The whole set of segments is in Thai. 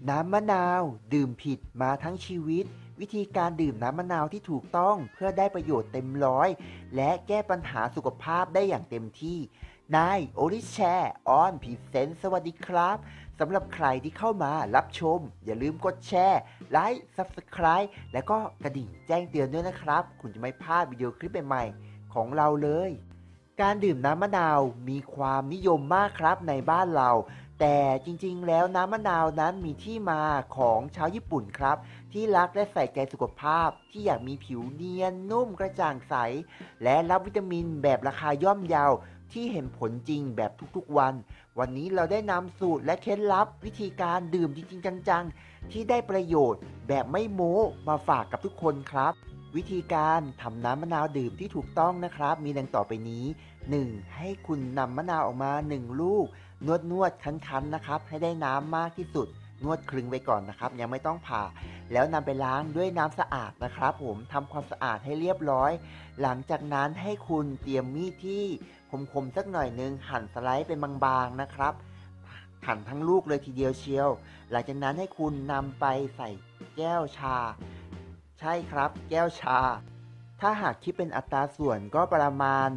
น้ำมะนาวดื่มผิดมาทั้งชีวิตวิธีการดื่มน้ำมะนาวที่ถูกต้องเพื่อได้ประโยชน์เต็มร้อยและแก้ปัญหาสุขภาพได้อย่างเต็มที่นายโอริแชร์ออนพรีเซนต์สวัสดีครับสำหรับใครที่เข้ามารับชมอย่าลืมกดแชร์ไลค์ Subscribe และก็กระดิ่งแจ้งเตือนด้วยนะครับคุณจะไม่พลาดวิดีโอคลิปใหม่ๆของเราเลยการดื่มน้ำมะนาวมีความนิยมมากครับในบ้านเราแต่จริงๆแล้วน้ำมะนาวนั้นมีที่มาของชาวญี่ปุ่นครับที่รักและใส่ใจสุขภาพที่อยากมีผิวเนียนนุ่มกระจ่างใสและรับวิตามินแบบราคาย่อมเยาที่เห็นผลจริงแบบทุกๆวันนี้เราได้นำสูตรและเคล็ดลับวิธีการดื่มจริงๆจังๆที่ได้ประโยชน์แบบไม่โม้มาฝากกับทุกคนครับวิธีการทำน้ำมะนาวดื่มที่ถูกต้องนะครับมีดังต่อไปนี้ 1. ให้คุณนำมะนาวออกมา1ลูกนวดคั้นๆนะครับให้ได้น้ำมากที่สุดนวดคลึงไว้ก่อนนะครับยังไม่ต้องผ่าแล้วนำไปล้างด้วยน้ำสะอาดนะครับผมทำความสะอาดให้เรียบร้อยหลังจากนั้นให้คุณเตรียมมีดที่คมๆสักหน่อยนึงหั่นสไลด์เป็นบางๆนะครับหั่นทั้งลูกเลยทีเดียวเชียวหลังจากนั้นให้คุณนำไปใส่แก้วชาใช่ครับแก้วชาถ้าหากคิดเป็นอัตราส่วนก็ประมาณ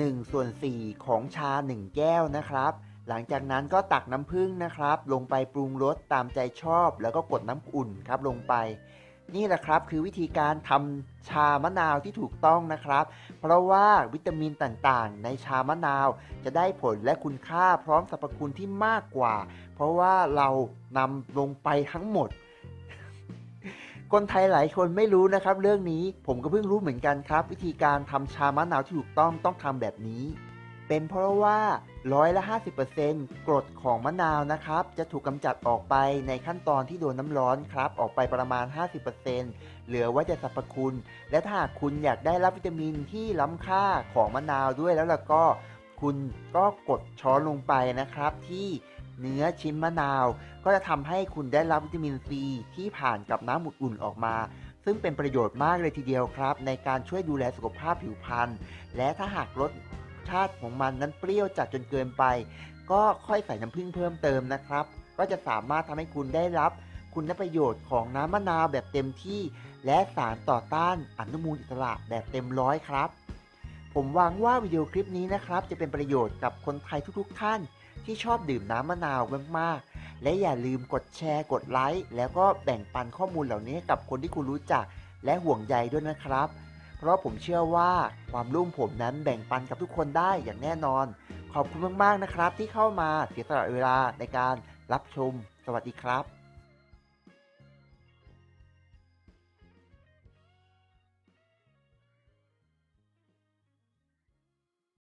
1/4ของชา1แก้วนะครับหลังจากนั้นก็ตักน้ำผึ้งนะครับลงไปปรุงรสตามใจชอบแล้วก็กดน้ำอุ่นครับลงไปนี่แหละครับคือวิธีการทำชามะนาวที่ถูกต้องนะครับเพราะว่าวิตามินต่างๆในชามะนาวจะได้ผลและคุณค่าพร้อมสรรพคุณที่มากกว่าเพราะว่าเรานำลงไปทั้งหมดคนไทยหลายคนไม่รู้นะครับเรื่องนี้ผมก็เพิ่งรู้เหมือนกันครับวิธีการทำชามะนาวที่ถูกต้องทำแบบนี้เป็นเพราะว่า50%กรดของมะนาวนะครับจะถูกกำจัดออกไปในขั้นตอนที่โดนน้ำร้อนครับออกไปประมาณ 50% เหลือไว้แต่สรรพคุณและถ้าหากคุณอยากได้รับวิตามินที่ล้ำค่าของมะนาวด้วยแล้วก็คุณก็กดช้อนลงไปนะครับที่เนื้อชิ้นมะนาวก็จะทำให้คุณได้รับวิตามินซีที่ผ่านกับน้ำอุ่นๆออกมาซึ่งเป็นประโยชน์มากเลยทีเดียวครับในการช่วยดูแลสุขภาพผิวพรรณและถ้าหากลดชาติของมันนั้นเปรี้ยวจัดจนเกินไปก็ค่อยใส่น้ำผึ้งเพิ่มเติมนะครับก็จะสามารถทำให้คุณได้รับคุณประโยชน์ของน้ำมะนาวแบบเต็มที่และสารต่อต้านอนุมูลอิสระแบบเต็มร้อยครับผมหวังว่าวิดีโอคลิปนี้นะครับจะเป็นประโยชน์กับคนไทยทุกๆท่านที่ชอบดื่มน้ำมะนาวมากๆและอย่าลืมกดแชร์กดไลค์แล้วก็แบ่งปันข้อมูลเหล่านี้กับคนที่คุณรู้จักและห่วงใยด้วยนะครับเพราะผมเชื่อว่าความรู้ผมนั้นแบ่งปันกับทุกคนได้อย่างแน่นอนขอบคุณมากๆนะครับที่เข้ามาเสียสละเวลาในการรับชมสวัสดีครับ